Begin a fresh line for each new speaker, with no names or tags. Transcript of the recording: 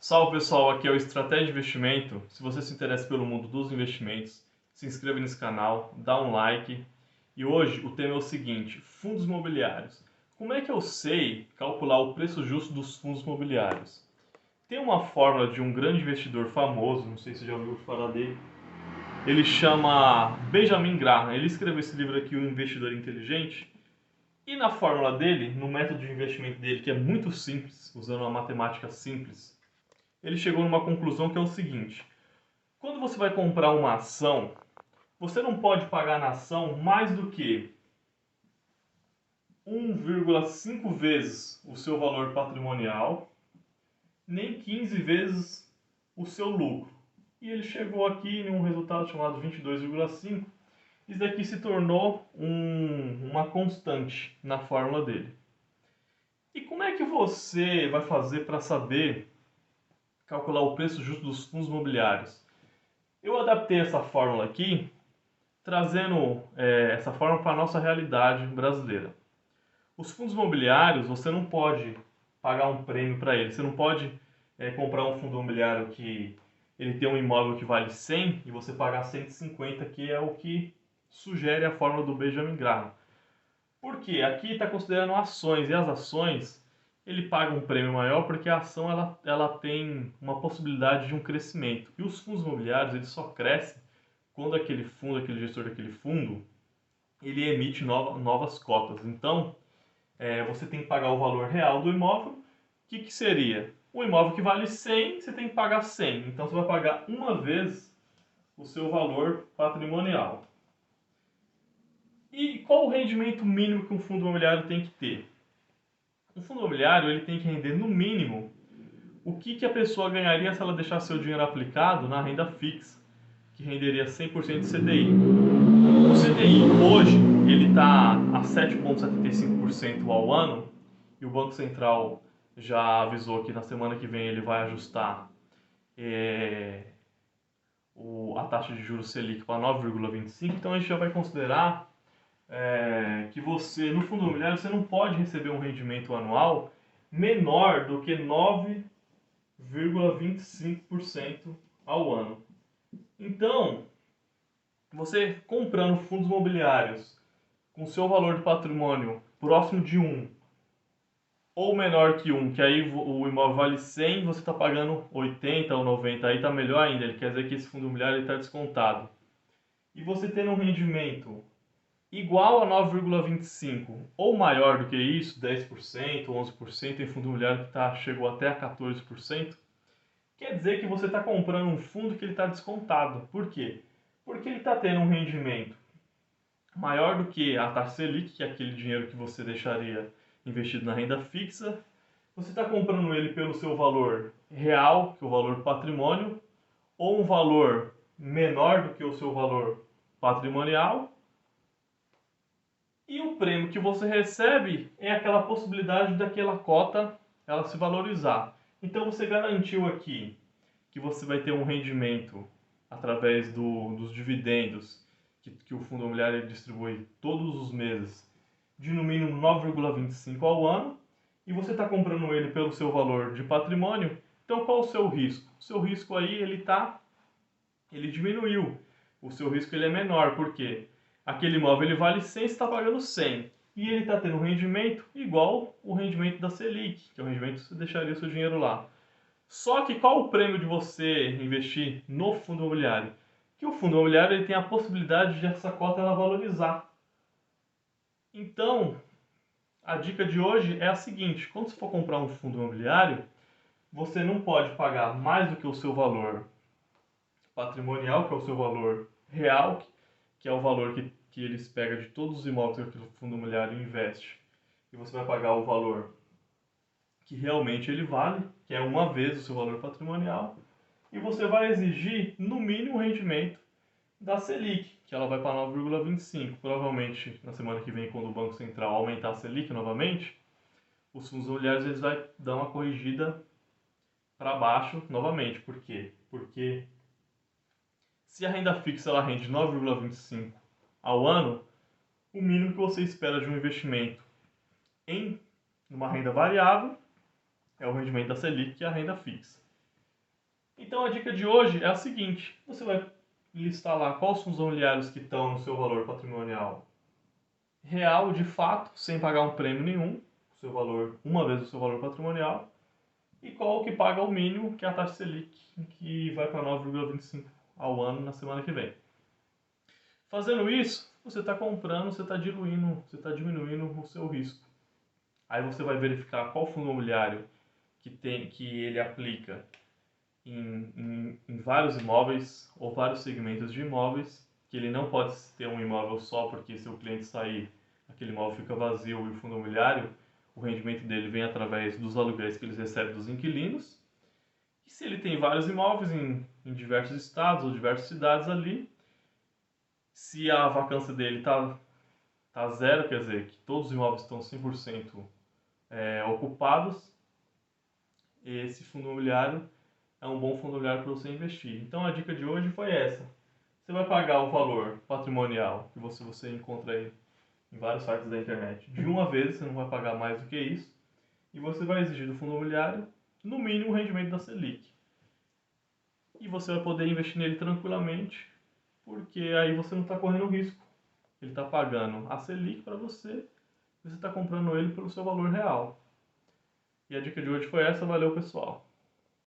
Salve pessoal, aqui é o Estratégia de Investimento. Se você se interessa pelo mundo dos investimentos, se inscreva nesse canal, dá um like. E hoje o tema é o seguinte: fundos imobiliários. Como é que eu sei calcular o preço justo dos fundos imobiliários? Tem uma fórmula de um grande investidor famoso, não sei se você já ouviu falar dele. Ele chama Benjamin Graham. Ele escreveu esse livro aqui, O Investidor Inteligente. E na fórmula dele, no método de investimento dele, que é muito simples, usando uma matemática simples, ele chegou numa conclusão que é o seguinte: quando você vai comprar uma ação, você não pode pagar na ação mais do que 1,5 vezes o seu valor patrimonial, nem 15 vezes o seu lucro. E ele chegou aqui em um resultado chamado 22,5. Isso daqui se tornou uma constante na fórmula dele. E como é que você vai fazer para saber calcular o preço justo dos fundos imobiliários? Eu adaptei essa fórmula aqui, trazendo essa fórmula para a nossa realidade brasileira. Os fundos imobiliários, você não pode pagar um prêmio para eles. Você não pode comprar um fundo imobiliário que ele tem um imóvel que vale 100 e você pagar 150, que é o que sugere a fórmula do Benjamin Graham. Por quê? Aqui está considerando ações, e as ações ele paga um prêmio maior porque a ação ela tem uma possibilidade de um crescimento. E os fundos imobiliários eles só crescem quando aquele fundo, aquele gestor daquele fundo, ele emite novas cotas. Então, você tem que pagar o valor real do imóvel. O que seria? O imóvel que vale 100, você tem que pagar 100. Então, você vai pagar uma vez o seu valor patrimonial. E qual o rendimento mínimo que um fundo imobiliário tem que ter? Um fundo imobiliário ele tem que render no mínimo o que a pessoa ganharia se ela deixasse seu dinheiro aplicado na renda fixa, que renderia 100% de CDI. O CDI hoje ele está a 7,75% ao ano e o Banco Central já avisou que na semana que vem ele vai ajustar a taxa de juros Selic para 9,25%. Então a gente já vai considerar que você, no fundo imobiliário, você não pode receber um rendimento anual menor do que 9,25% ao ano. Então, você comprando fundos imobiliários com seu valor de patrimônio próximo de 1 ou menor que 1, que aí o imóvel vale 100, você está pagando 80 ou 90, aí está melhor ainda, ele quer dizer que esse fundo imobiliário está descontado. E você tendo um rendimento igual a 9,25 ou maior do que isso, 10%, 11%, em fundo imobiliário que chegou até a 14%, quer dizer que você está comprando um fundo que ele está descontado. Por quê? Porque ele está tendo um rendimento maior do que a taxa Selic, que é aquele dinheiro que você deixaria investido na renda fixa. Você está comprando ele pelo seu valor real, que é o valor patrimônio, ou um valor menor do que o seu valor patrimonial. E o prêmio que você recebe é aquela possibilidade daquela cota ela se valorizar. Então você garantiu aqui que você vai ter um rendimento através dos dividendos que o fundo imobiliário distribui todos os meses de no mínimo 9,25 ao ano, e você está comprando ele pelo seu valor de patrimônio. Então qual o seu risco? O seu risco aí ele diminuiu. O seu risco ele é menor, porque aquele imóvel ele vale 100, você está pagando 100. E ele está tendo um rendimento igual o rendimento da Selic, que é o rendimento que você deixaria o seu dinheiro lá. Só que qual o prêmio de você investir no fundo imobiliário? Que o fundo imobiliário ele tem a possibilidade de essa cota ela valorizar. Então, a dica de hoje é a seguinte: quando você for comprar um fundo imobiliário, você não pode pagar mais do que o seu valor patrimonial, que é o seu valor real, que é o valor que eles pegam de todos os imóveis que o fundo imobiliário investe. E você vai pagar o valor que realmente ele vale, que é uma vez o seu valor patrimonial, e você vai exigir no mínimo o rendimento da Selic, que ela vai para 9,25. Provavelmente na semana que vem, quando o Banco Central aumentar a Selic novamente, os fundos imobiliários eles vão dar uma corrigida para baixo novamente. Por quê? Porque se a renda fixa ela rende 9,25 ao ano, o mínimo que você espera de um investimento em uma renda variável é o rendimento da Selic, que é a renda fixa. Então a dica de hoje é a seguinte: você vai listar lá quais fundos imobiliários que estão no seu valor patrimonial real, de fato, sem pagar um prêmio nenhum, o seu valor, uma vez o seu valor patrimonial, e qual que paga o mínimo, que é a taxa Selic, que vai para 9,25 ao ano na semana que vem. Fazendo isso, você está comprando, você está diluindo, você está diminuindo o seu risco. Aí você vai verificar qual fundo imobiliário que ele aplica em vários imóveis ou vários segmentos de imóveis, que ele não pode ter um imóvel só, porque se o cliente sair, aquele imóvel fica vazio e o fundo imobiliário, o rendimento dele vem através dos aluguéis que eles recebem dos inquilinos. E se ele tem vários imóveis em diversos estados ou diversas cidades ali, se a vacância dele tá zero, quer dizer, que todos os imóveis estão 100% ocupados, esse fundo imobiliário é um bom fundo imobiliário para você investir. Então a dica de hoje foi essa. Você vai pagar o valor patrimonial que você encontra aí em vários sites da internet de uma vez, você não vai pagar mais do que isso, e você vai exigir do fundo imobiliário no mínimo o rendimento da Selic. E você vai poder investir nele tranquilamente, porque aí você não está correndo risco. Ele está pagando a Selic para você, e você está comprando ele pelo seu valor real. E a dica de hoje foi essa, valeu pessoal.